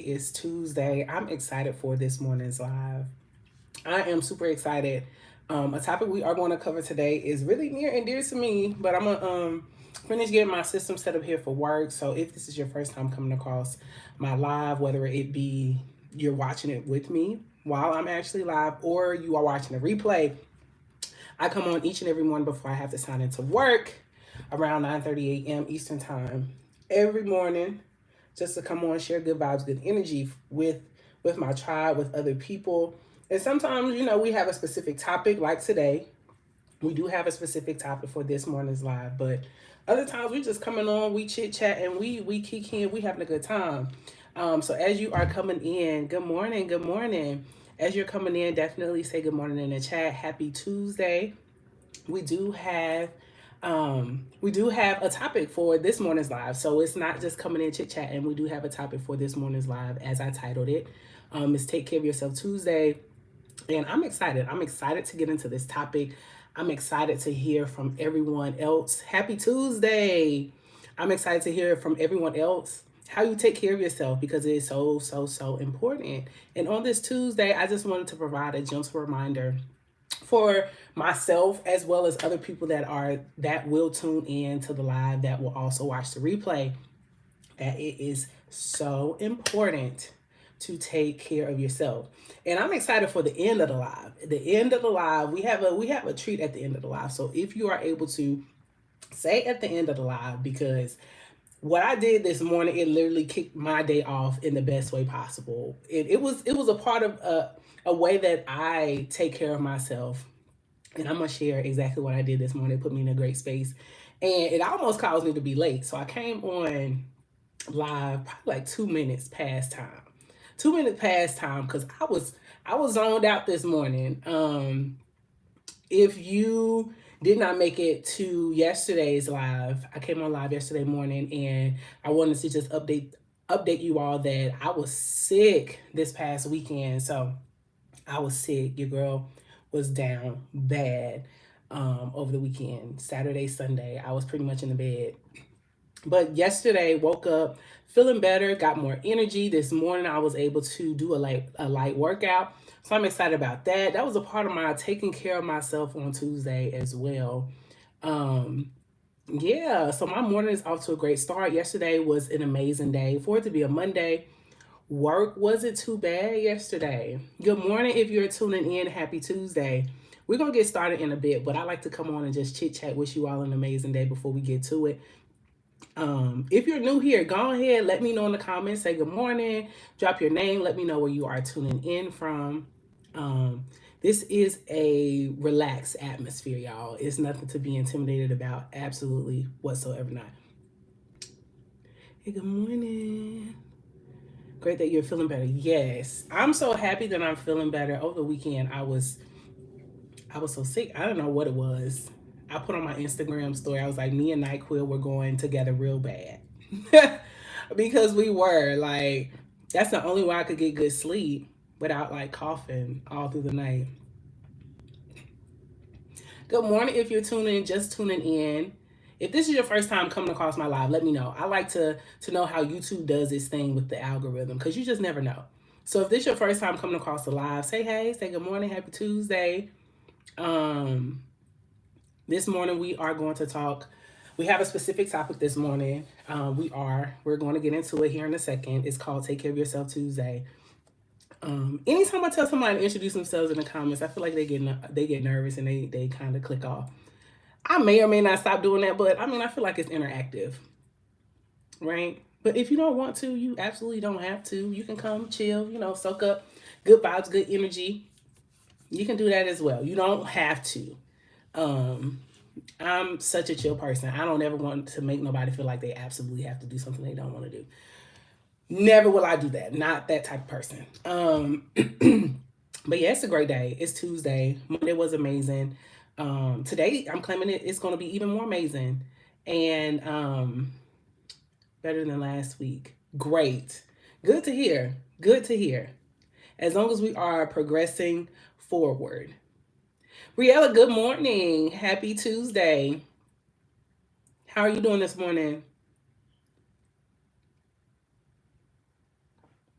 It's Tuesday. I'm excited for this morning's live. I am super excited. A topic we are going to cover today is really near and dear to me, but I'm gonna finish getting my system set up here for work. So if this is your first time coming across my live, whether it be you're watching it with me while I'm actually live or you are watching a replay, I come on each and every morning before I have to sign into work around 9:30 a.m. Eastern Time every morning, just to come on, share good vibes, good energy with my tribe, with other people. And sometimes, we have a specific topic like today. We do have a specific topic for this morning's live, but other times we just coming on, we chit chat, and we kick in, we having a good time. So as you are coming in, good morning, good morning. As you're coming in, definitely say good morning in the chat. Happy Tuesday. We do have a topic for this morning's live. So it's not just coming in chit chat, and we do have a topic for this morning's live as I titled it. It's Take Care of Yourself Tuesday. And I'm excited. I'm excited to get into this topic. I'm excited to hear from everyone else. Happy Tuesday. I'm excited to hear from everyone else how you take care of yourself because it is so, so, so important. And on this Tuesday, I just wanted to provide a gentle reminder for myself as well as other people that will tune in to the live, that will also watch the replay, that it is so important to take care of yourself. And I'm excited for the end of the live. The end of the live, we have a treat at the end of the live. So if you are able to say at the end of the live, because what I did this morning, it literally kicked my day off in the best way possible. It was a part of a way that I take care of myself, and I'm gonna share exactly what I did this morning. It put me in a great space, and it almost caused me to be late. So I came on live probably like 2 minutes past time. 2 minutes past time because I was zoned out this morning. If you did not make it to yesterday's live, I came on live yesterday morning, and I wanted to just update you all that I was sick this past weekend. So I was sick. Your girl was down bad over the weekend. Saturday, Sunday, I was pretty much in the bed. But yesterday, woke up feeling better, got more energy. This morning, I was able to do a light workout. So I'm excited about that. That was a part of my taking care of myself on Tuesday as well. Um, yeah, so my morning is off to a great start. Yesterday was an amazing day. For it to be a Monday, work wasn't too bad yesterday. Good morning if you're tuning in. Happy Tuesday. We're going to get started in a bit, but I like to come on and just chit chat. Wish you all an amazing day before we get to it. If you're new here, go ahead, let me know in the comments. Say good morning, drop your name, let me know where you are tuning in from. Um, this is a relaxed atmosphere, y'all. It's nothing to be intimidated about, absolutely whatsoever not. Hey, good morning. Great that you're feeling better. Yes, I'm so happy that I'm feeling better. Over the weekend, I was so sick. I don't know what it was. I put on my Instagram story. I was like, me and NyQuil were going together real bad. Because we were like, that's the only way I could get good sleep without like coughing all through the night. Good morning if you're just tuning in. If this is your first time coming across my live, let me know. I like to know how YouTube does its thing with the algorithm because you just never know. So if this is your first time coming across the live, say hey, say good morning, happy Tuesday. Um, this morning we are going to talk. We have a specific topic this morning. We're going to get into it here in a second. It's called Take Care of Yourself Tuesday. Anytime I tell somebody to introduce themselves in the comments, I feel like they get nervous and they kind of click off. I may or may not stop doing that, but I mean I feel like it's interactive, right? But if you don't want to, you absolutely don't have to. You can come chill, soak up good vibes, good energy. You can do that as well. You don't have to. Um, I'm such a chill person. I don't ever want to make nobody feel like they absolutely have to do something they don't want to do. Never will I do that. Not that type of person. But yeah, it's a great day. It's Tuesday. Monday was amazing. Today I'm claiming it's going to be even more amazing and better than last week. Great. Good to hear. Good to hear. As long as we are progressing forward. Riella, good morning. Happy Tuesday. How are you doing this morning?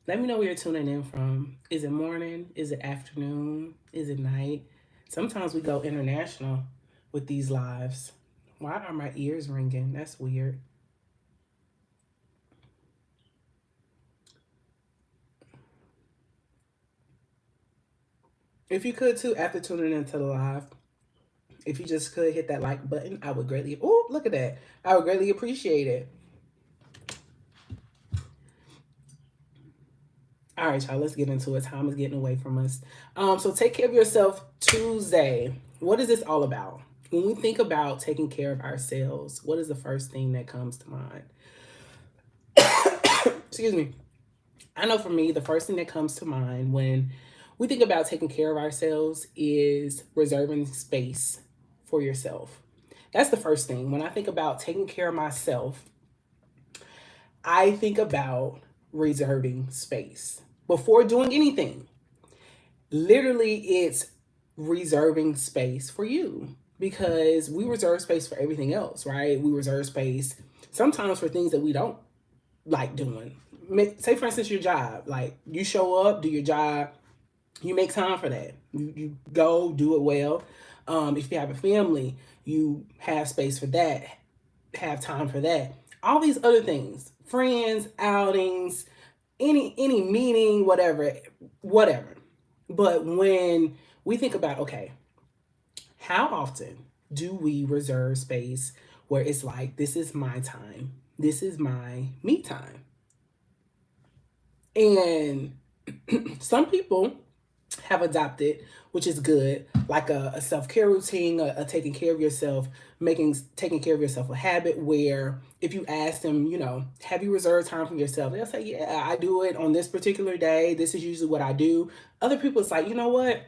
Let me know where you're tuning in from. Is it morning? Is it afternoon? Is it night? Sometimes we go international with these lives. Why are my ears ringing? That's weird. If you could too, after tuning into the live, if you just could hit that like button, I would greatly. Oh, look at that! I would greatly appreciate it. All right, y'all. Let's get into it. Time is getting away from us. So take care of yourself Tuesday. What is this all about? When we think about taking care of ourselves, what is the first thing that comes to mind? Excuse me. I know for me, the first thing that comes to mind when we think about taking care of ourselves is reserving space for yourself. That's the first thing. When I think about taking care of myself, I think about reserving space before doing anything. Literally, it's reserving space for you because we reserve space for everything else, right? We reserve space sometimes for things that we don't like doing. Say, for instance, your job. Like, you show up, do your job, you make time for that. You go do it well. If you have a family, you have space for that, have time for that. All these other things, friends, outings, any meeting, whatever. But when we think about, okay, how often do we reserve space where it's like, this is my time, this is my me time? And some people have adopted, which is good, like a self care routine, a taking care of yourself, making taking care of yourself a habit where if you ask them, have you reserved time for yourself? They'll say, yeah, I do it on this particular day. This is usually what I do. Other people, it's like, you know what?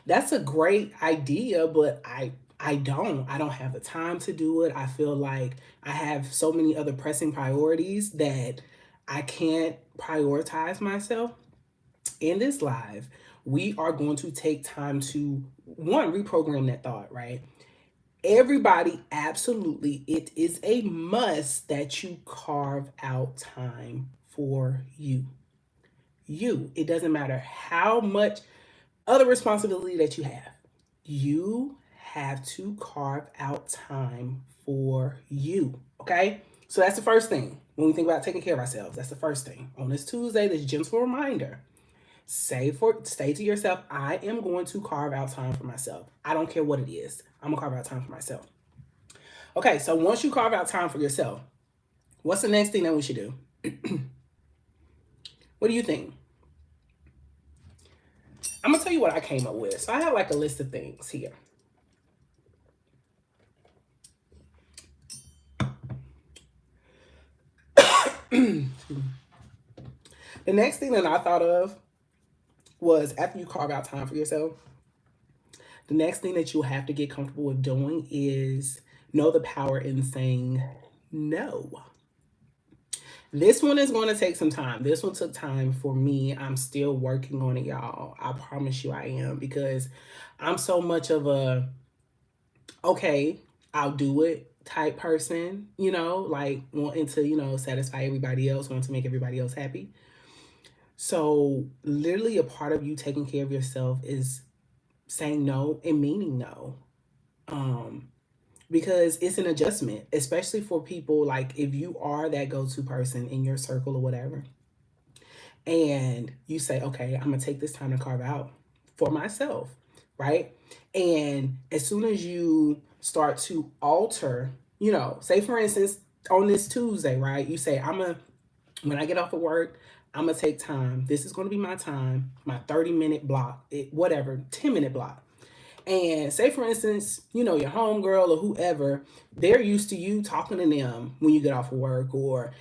That's a great idea, but I don't have the time to do it. I feel like I have so many other pressing priorities that I can't prioritize myself. In this live, we are going to take time to one reprogram that thought, right? Everybody, absolutely, it is a must that you carve out time for you. It doesn't matter how much other responsibility that you have. You have to carve out time for you. Okay? So that's the first thing. When we think about taking care of ourselves, that's the first thing. On this Tuesday, this gentle reminder. Say to yourself, I am going to carve out time for myself. I don't care what it is. I'm gonna carve out time for myself. Okay, so once you carve out time for yourself, what's the next thing that we should do? What do you think? I'm gonna tell you what I came up with. So I have like a list of things here. The next thing that I thought of was after you carve out time for yourself, the next thing that you'll have to get comfortable with doing is know the power in saying no. This one is going to take some time. This one took time for me. I'm still working on it, y'all. I promise you I am, because I'm so much of a, okay, I'll do it type person, like wanting to, satisfy everybody else, wanting to make everybody else happy. So, literally, a part of you taking care of yourself is saying no and meaning no. Um, because it's an adjustment, especially for people like if you are that go to person in your circle or whatever, and you say, okay, I'm gonna take this time to carve out for myself, right? And as soon as you start to alter, say for instance, on this Tuesday, right? You say, when I get off of work, I'm gonna take time. This is gonna be my time, my 30-minute block, whatever, 10-minute block. And say, for instance, your homegirl or whoever, they're used to you talking to them when you get off of work, or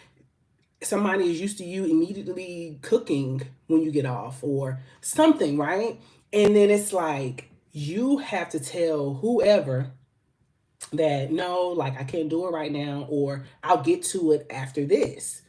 somebody is used to you immediately cooking when you get off, or something, right? And then it's like you have to tell whoever that no, like I can't do it right now, or I'll get to it after this,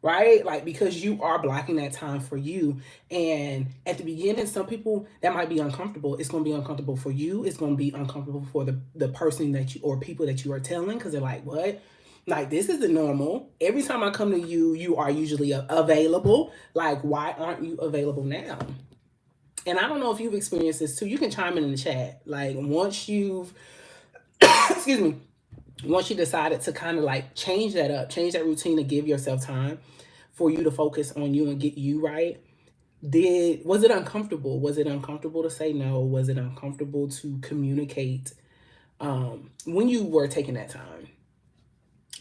right? Like, because you are blocking that time for you. And at the beginning, some people that might be uncomfortable. It's going to be uncomfortable for you. It's going to be uncomfortable for the person that you, or people that you are telling, because they're like, what? Like, this isn't normal. Every time I come to you, you are usually available. Like, why aren't you available now? And I don't know if you've experienced this too. You can chime in the chat. Like, once you've, excuse me, once you decided to kind of like change that up, change that routine to give yourself time for you to focus on you and get you right, was it uncomfortable? Was it uncomfortable to say no? Was it uncomfortable to communicate when you were taking that time?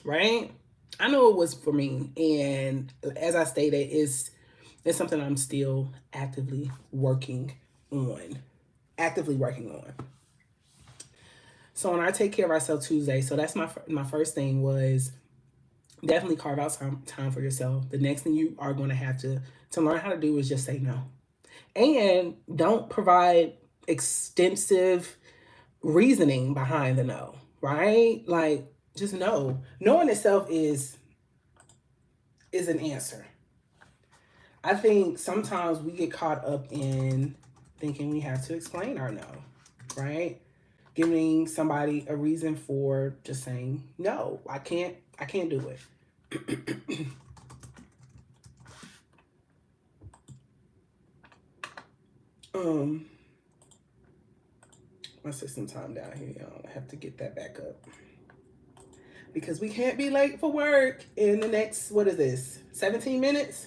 Right? I know it was for me, and as I stated, it's something I'm still actively working on. Actively working on. So on our Take Care of Ourselves Tuesday, so that's my first thing was definitely carve out some time for yourself. The next thing you are going to have to learn how to do is just say no. And don't provide extensive reasoning behind the no, right? Like, just no. No in itself is an answer. I think sometimes we get caught up in thinking we have to explain our no, right? Giving somebody a reason for just saying no, I can't do it. My system time down here, y'all. I have to get that back up because we can't be late for work in the next, what is this, 17 minutes?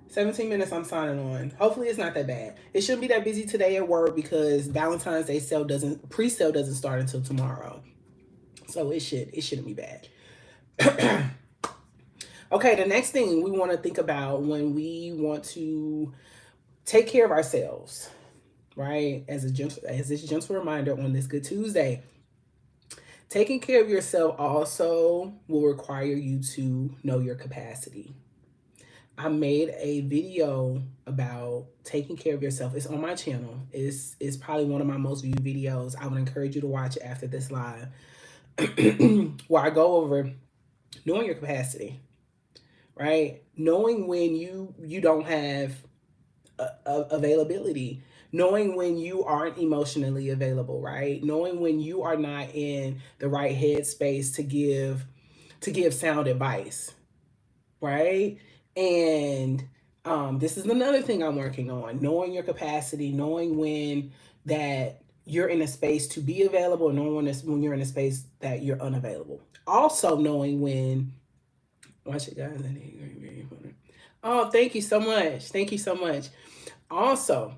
17 minutes I'm signing on. Hopefully it's not that bad. It shouldn't be that busy today at work because Valentine's Day pre-sale doesn't start until tomorrow. So it shouldn't be bad. Okay, the next thing we want to think about when we want to take care of ourselves, right? As this gentle reminder on this Good Tuesday, taking care of yourself also will require you to know your capacity. I made a video about taking care of yourself. It's on my channel. It's probably one of my most viewed videos. I would encourage you to watch it after this live, where I go over knowing your capacity, right? Knowing when you don't have availability, knowing when you aren't emotionally available, right? Knowing when you are not in the right headspace to give sound advice, right? And this is another thing I'm working on: knowing your capacity, knowing when that you're in a space to be available, knowing when you're in a space that you're unavailable. Also knowing when. Watch it, guys. Oh, thank you so much. Thank you so much. Also,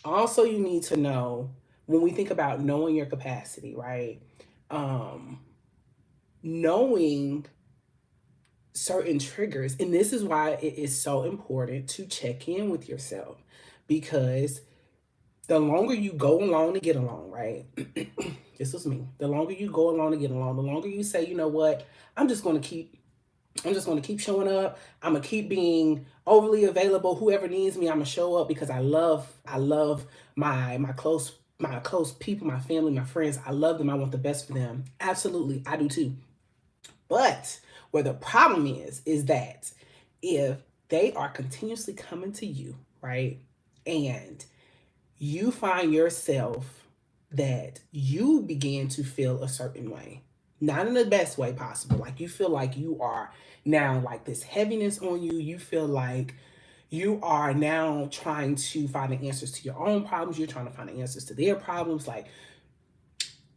you need to know when we think about knowing your capacity, right? Knowing certain triggers, and this is why it is so important to check in with yourself, because the longer you go along to get along, right? This was me. The longer you go along to get along, the longer you say, you know what, I'm just going to keep showing up. I'm gonna keep being overly available. Whoever needs me, I'm gonna show up because I love my close people, my family, my friends. I love them. I want the best for them. Absolutely, I do too. But where the problem is that if they are continuously coming to you, right, and you find yourself that you begin to feel a certain way, not in the best way possible, like you feel like you are now like this heaviness on you, you feel like you are now trying to find the answers to your own problems, you're trying to find the answers to their problems, like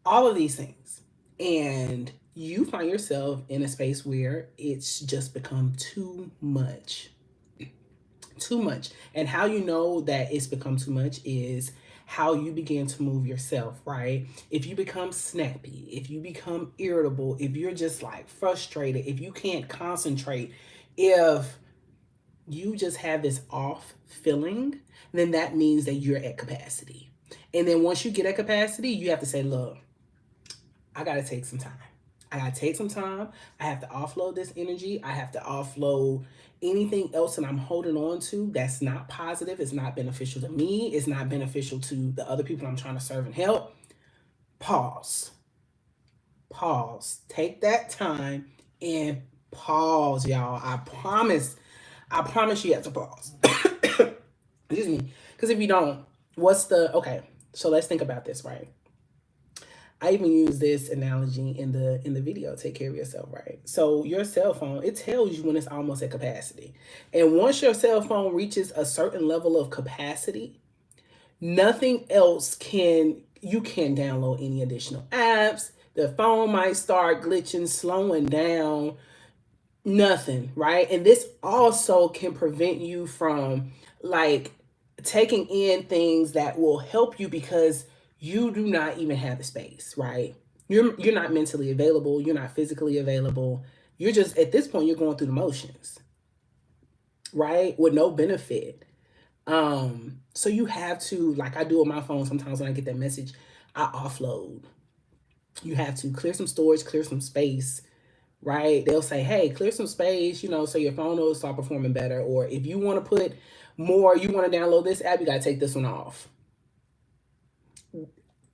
all of these things, and you find yourself in a space where it's just become too much. And how you know that it's become too much is how you begin to move yourself, right? If you become snappy, if you become irritable, if you're just like frustrated, if you can't concentrate, if you just have this off feeling, then that means that you're at capacity. And then once you get at capacity, you have to say, look, I got to take some time. I have to offload this energy. I have to offload anything else that I'm holding on to that's not positive. It's not beneficial to me. It's not beneficial to the other people I'm trying to serve and help. Pause. Take that time and pause, y'all. I promise you have to pause. Excuse me. Because if you don't, okay, so let's think about this, right? I even use this analogy in the video, take care of yourself, right? So your cell phone, it tells you when it's almost at capacity. And once your cell phone reaches a certain level of capacity, nothing else you can download any additional apps. The phone might start glitching, slowing down, nothing, right? And this also can prevent you from like taking in things that will help you because you do not even have the space, right? You're not mentally available, you're not physically available. You're just at this point you're going through the motions, right? With no benefit. So you have to, like I do on my phone sometimes when I get that message, I offload. You have to clear some storage, clear some space, right? They'll say, hey, clear some space, so your phone will start performing better. Or if you want to put more, you want to download this app, you got to take this one off.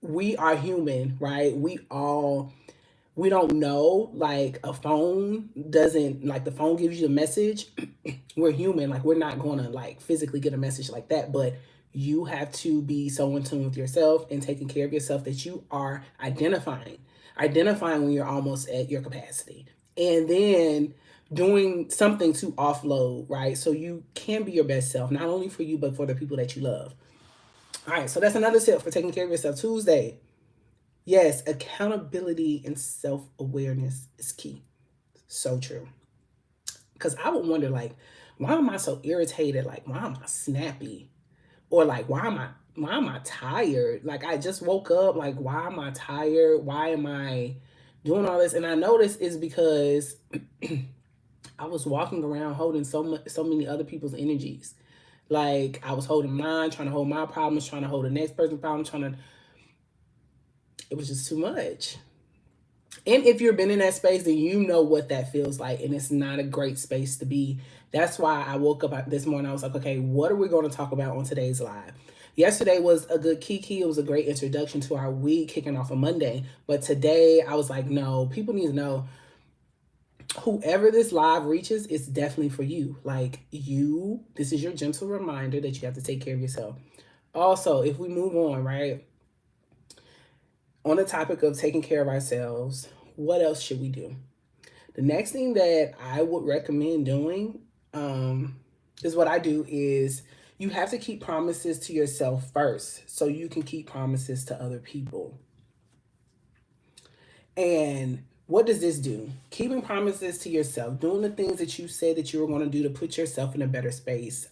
We are human, right? We don't know, like a phone doesn't, like the phone gives you a message. We're human, like we're not going to like physically get a message like that, but you have to be so in tune with yourself and taking care of yourself that you are identifying when you're almost at your capacity, and then doing something to offload, right? So you can be your best self, not only for you, but for the people that you love. All right, so that's another tip for taking care of yourself. Tuesday. Yes, accountability and self-awareness is key. So true. Because I would wonder, like, why am I so irritated? Like, why am I snappy? Or like, why am I tired? Like, I just woke up. Like, why am I tired? Why am I doing all this? And I noticed is because I was walking around holding so many other people's energies. Like, I was holding mine, trying to hold my problems, trying to hold the next person's problems, it was just too much. And if you've been in that space, then you know what that feels like. And it's not a great space to be. That's why I woke up this morning. I was like, okay, what are we going to talk about on today's live? Yesterday was a good kiki. It was a great introduction to our week, kicking off a Monday. But today I was like, no, people need to know whoever this live reaches, it's definitely for you. Like this is your gentle reminder that you have to take care of yourself. Also, if we move on, right? On the topic of taking care of ourselves, what else should we do? The next thing that I would recommend doing is what I do is you have to keep promises to yourself first so you can keep promises to other people. And what does this do? Keeping promises to yourself, doing the things that you said that you were going to do to put yourself in a better space.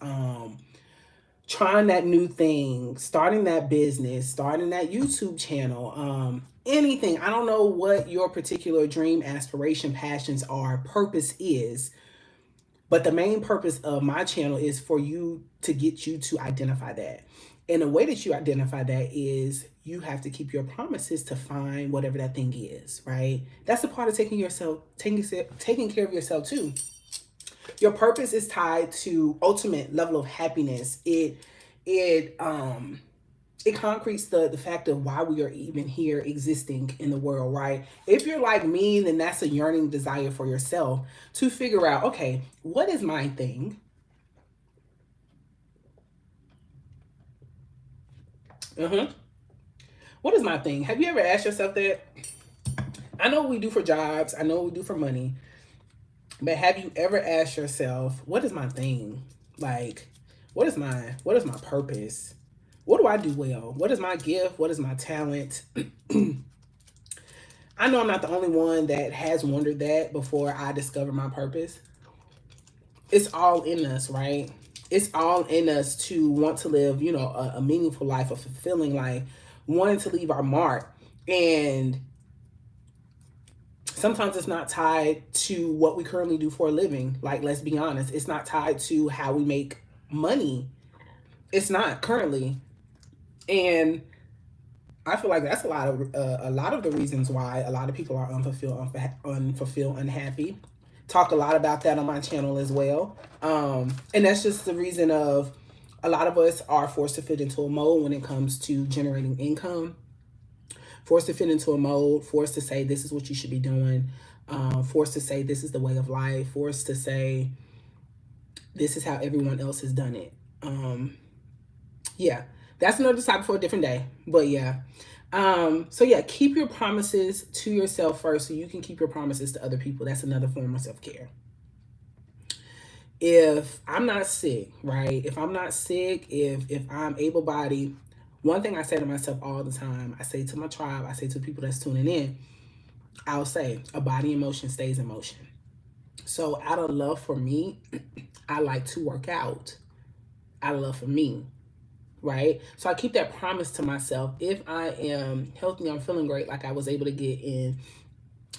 Trying that new thing, starting that business, starting that YouTube channel, anything. I don't know what your particular dream, aspiration, passions are, purpose is, but the main purpose of my channel is for you to get you to identify that. And the way that you identify that is you have to keep your promises to find whatever that thing is, right? That's a part of taking care of yourself too. Your purpose is tied to ultimate level of happiness. It concretes the fact of why we are even here existing in the world, right? If you're like me, then that's a yearning desire for yourself to figure out, okay, what is my thing? What is my thing? Have you ever asked yourself that? I know what we do for jobs. I know what we do for money. But have you ever asked yourself, what is my thing? Like, what is my purpose? What do I do well? What is my gift? What is my talent? I know I'm not the only one that has wondered that before I discovered my purpose. It's all in us, right? It's all in us to want to live, a meaningful life, a fulfilling life, wanting to leave our mark. And sometimes it's not tied to what we currently do for a living. Like, let's be honest, it's not tied to how we make money. It's not currently. And I feel like that's a lot of the reasons why a lot of people are unfulfilled, unhappy. Talk a lot about that on my channel as well. And that's just the reason of a lot of us are forced to fit into a mold when it comes to generating income. Forced to fit into a mold, forced to say this is what you should be doing, forced to say this is the way of life, forced to say this is how everyone else has done it. Yeah, that's another topic for a different day. But yeah, So yeah, keep your promises to yourself first so you can keep your promises to other people. That's another form of self-care. If I'm not sick, right? If I'm not sick, if I'm able-bodied, one thing I say to myself all the time, I say to my tribe, I say to people that's tuning in, I'll say a body in motion stays in motion. So out of love for me, I like to work out. Out of love for me, right? So I keep that promise to myself. If I am healthy, I'm feeling great, like I was able to get in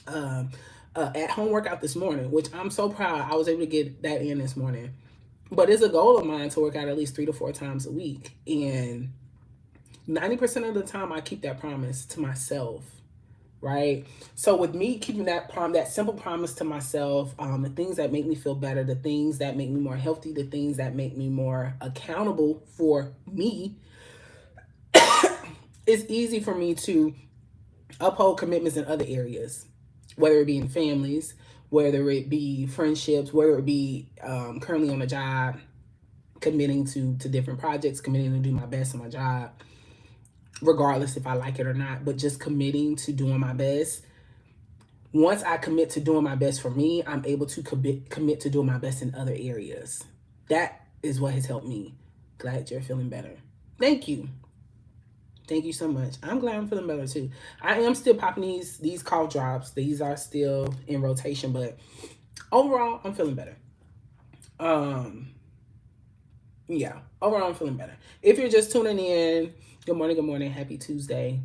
um, at home workout this morning, which I'm so proud I was able to get that in this morning. But it's a goal of mine to work out at least 3 to 4 times a week. And 90% of the time, I keep that promise to myself, right? So with me keeping that simple promise to myself, the things that make me feel better, the things that make me more healthy, the things that make me more accountable for me, it's easy for me to uphold commitments in other areas, whether it be in families, whether it be friendships, whether it be currently on a job, committing to different projects, committing to do my best on my job, regardless if I like it or not, but just committing to doing my best. Once I commit to doing my best for me, I'm able to commit to doing my best in other areas. That is what has helped me. Glad you're feeling better. Thank you. Thank you so much. I'm glad I'm feeling better too. I am still popping these cough drops. These are still in rotation, but overall, I'm feeling better. Um, yeah, overall, I'm feeling better. If you're just tuning in, good morning, happy Tuesday.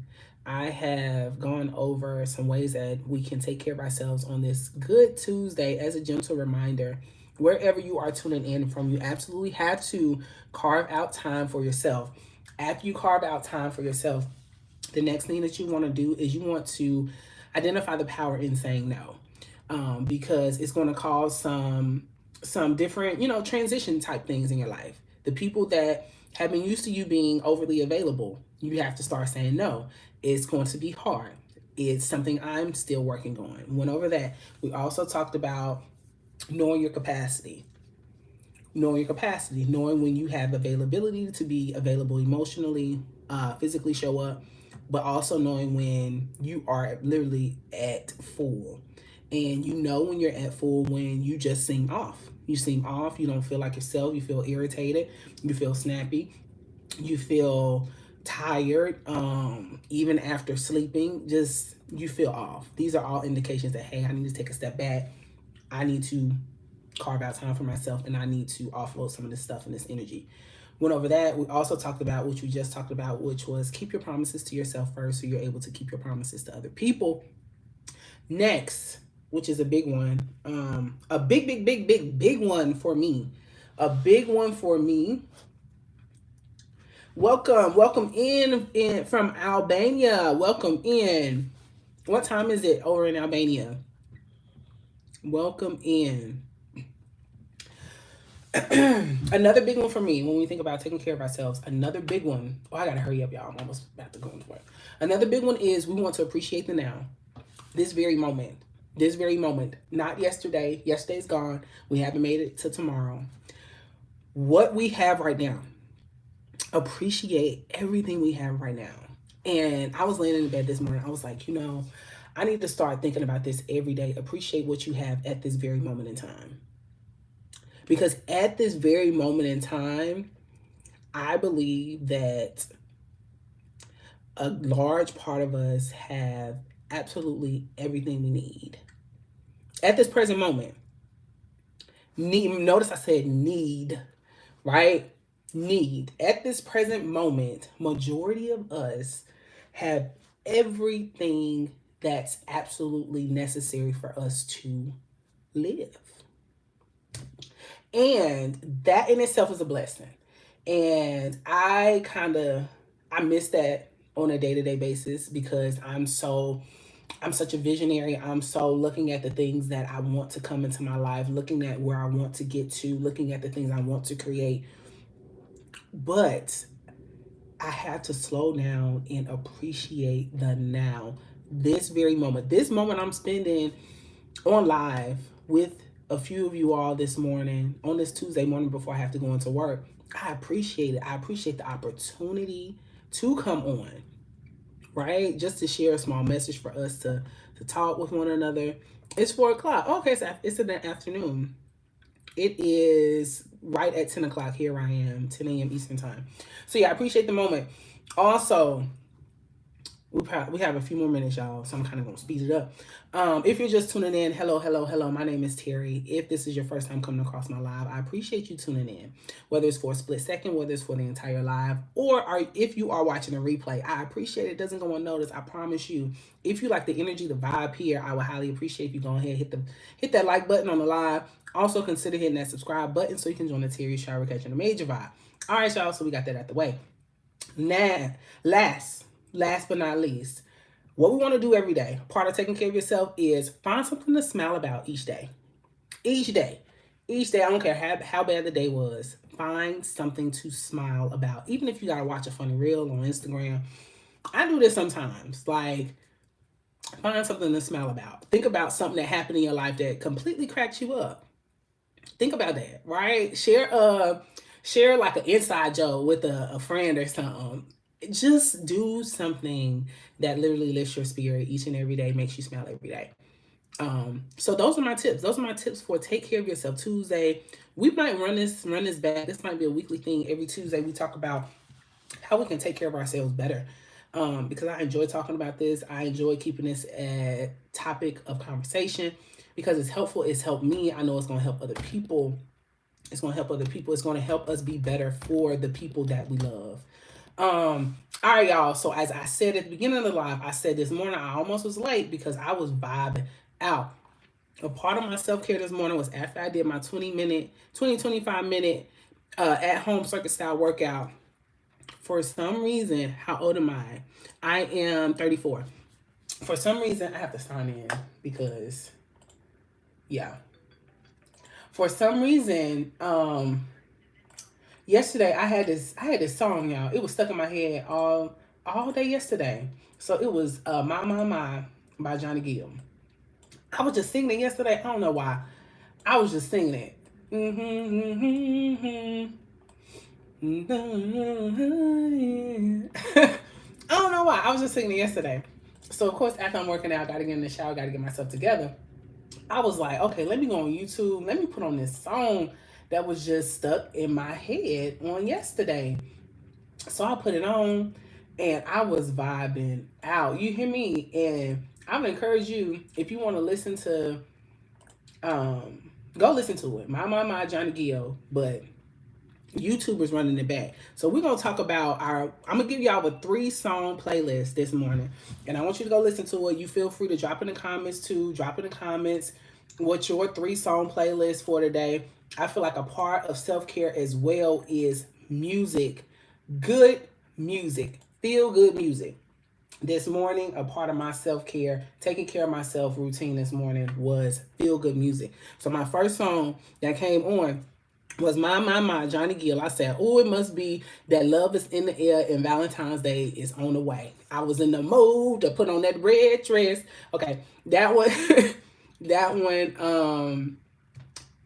I have gone over some ways that we can take care of ourselves on this good Tuesday. As a gentle reminder, wherever you are tuning in from, you absolutely have to carve out time for yourself. After you carve out time for yourself, the next thing that you want to do is you want to identify the power in saying no, because it's going to cause some different, transition type things in your life. The people that have been used to you being overly available, you have to start saying no. It's going to be hard. It's something I'm still working on. Went over that. We also talked about knowing your capacity. Knowing your capacity, knowing when you have availability to be available emotionally, physically show up, but also knowing when you are literally at full. And you know when you're at full when you just seem off. You seem off, you don't feel like yourself, you feel irritated, you feel snappy, you feel tired, even after sleeping, just you feel off. These are all indications that, hey, I need to take a step back. I need to carve out time for myself and I need to offload some of this stuff and this energy. Went over that. We also talked about, which we just talked about, which was keep your promises to yourself first so you're able to keep your promises to other people. Next, which is a big one, a big one for me. A big one for me. Welcome in from Albania. Welcome in. What time is it over in Albania? Welcome in. Another big one for me when we think about taking care of ourselves. Another big one. Oh, I gotta hurry up, y'all. I'm almost about to go into work. Another big one is we want to appreciate the now, this very moment. This very moment. Not yesterday. Yesterday's gone. We haven't made it to tomorrow. What we have right now. Appreciate everything we have right now. And I was laying in bed this morning. I was like, I need to start thinking about this every day. Appreciate what you have at this very moment in time. Because at this very moment in time, I believe that a large part of us have absolutely everything we need. At this present moment. Notice I said need, right? Need. At this present moment, majority of us have everything that's absolutely necessary for us to live. And that in itself is a blessing. And I miss that on a day-to-day basis because I'm such a visionary. I'm so looking at the things that I want to come into my life, looking at where I want to get to, looking at the things I want to create. But I have to slow down and appreciate the now. This very moment. This moment I'm spending on live with a few of you all this morning, on this Tuesday morning before I have to go into work. I appreciate it. I appreciate the opportunity to come on, right? Just to share a small message for us to talk with one another. It's 4 o'clock. Okay, so it's in the afternoon. It is right at 10 o'clock. Here I am, 10 a.m. Eastern time. So yeah, I appreciate the moment. Also, we have a few more minutes, y'all, so I'm kind of gonna speed it up. If you're just tuning in, hello, hello, hello. My name is Terry. If this is your first time coming across my live, I appreciate you tuning in. Whether it's for a split second, whether it's for the entire live, if you are watching a replay, I appreciate it. It doesn't go unnoticed. I promise you. If you like the energy, the vibe here, I would highly appreciate you going ahead hit that like button on the live. Also consider hitting that subscribe button so you can join the Terry Shower catching the major vibe. All right, y'all. So we got that out the way. Now, last but not least, what we want to do every day, part of taking care of yourself, is find something to smile about each day. Each day. Each day, I don't care how bad the day was, find something to smile about. Even if you got to watch a funny reel on Instagram. I do this sometimes. Like, find something to smile about. Think about something that happened in your life that completely cracked you up. Think about that, right? Share like an inside joke with a friend or something. Just do something that literally lifts your spirit each and every day, makes you smile every day. So those are my tips. Those are my tips for Take Care of Yourself Tuesday. We might run this back. This might be a weekly thing. Every Tuesday we talk about how we can take care of ourselves better. Because I enjoy talking about this. I enjoy keeping this a topic of conversation because it's helpful. It's helped me. I know it's going to help other people. It's going to help other people. It's going to help us be better for the people that we love. All right, y'all. So as I said at the beginning of the live, I said this morning I almost was late because I was vibing out. A part of my self-care this morning was after I did my 25 minute at-home circuit style workout. For some reason, how old am I? I am 34. For some reason, I have to sign in because, yeah. For some reason, yesterday I had this song, y'all. It was stuck in my head all day yesterday. So it was My by Johnny Gill. I was just singing it yesterday. I don't know why. I was just singing it. I don't know why. I was just singing it yesterday. So of course, after I'm working out, I gotta get in the shower, gotta get myself together. I was like, okay, let me go on YouTube. Let me put on this song that was just stuck in my head on yesterday. So I put it on and I was vibing out. You hear me? And I would encourage you, if you want to listen to, go listen to it. My Johnny Gill, but YouTube is running it back. So we're going to talk about I'm going to give y'all a 3-song playlist this morning. And I want you to go listen to it. You feel free to drop in the comments too. Drop in the comments what your 3-song playlist for today. I feel like a part of self-care as well is music. Good music. Feel good music. This morning, a part of my self-care, taking care of myself routine this morning was feel good music. So my first song that came on was My, Johnny Gill. I said, oh, it must be that love is in the air and Valentine's Day is on the way. I was in the mood to put on that red dress. Okay, that one,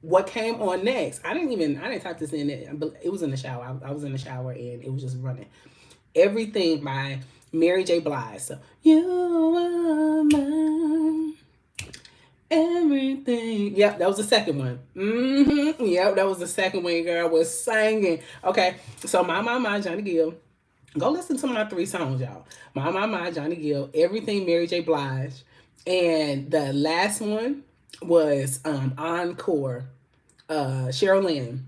what came on next? I didn't type this in it. It was in the shower. I was in the shower and it was just running. Everything by Mary J. Blige. So, you are mine. Everything. Yep, that was the second one. Yep, that was the second one, girl was singing. Okay, so My, Johnny Gill. Go listen to my 3 songs, y'all. My, Johnny Gill. Everything, Mary J. Blige. And the last one was Encore, Cheryl Lynn.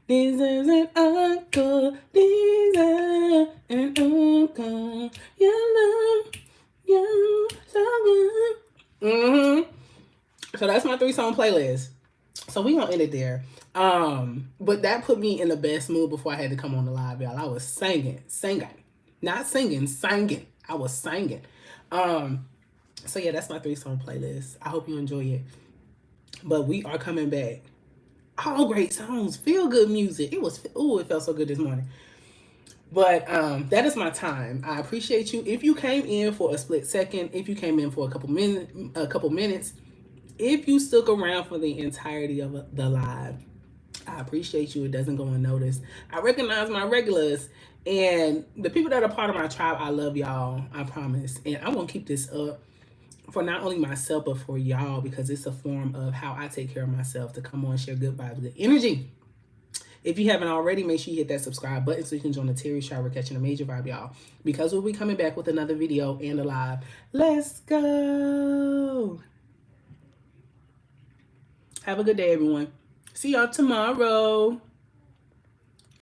This is an encore. This is an encore. You love you so good. So that's my 3-song playlist. So we gonna end it there. But that put me in the best mood before I had to come on the live, y'all. I was singing, not singing, singing. I was singing. So yeah, that's my 3-song playlist. I hope you enjoy it. But we are coming back. All great songs, feel good music. It felt so good this morning. But that is my time. I appreciate you. If you came in for a split second, if you came in for a couple minutes, if you stuck around for the entirety of the live, I appreciate you. It doesn't go unnoticed. I recognize my regulars and the people that are part of my tribe. I love y'all. I promise. And I'm going to keep this up for not only myself, but for y'all, because it's a form of how I take care of myself, to come on, share good vibes, good energy. If you haven't already, make sure you hit that subscribe button so you can join the Terry Show. We're catching a major vibe, y'all. Because we'll be coming back with another video and a live. Let's go. Have a good day, everyone. See y'all tomorrow.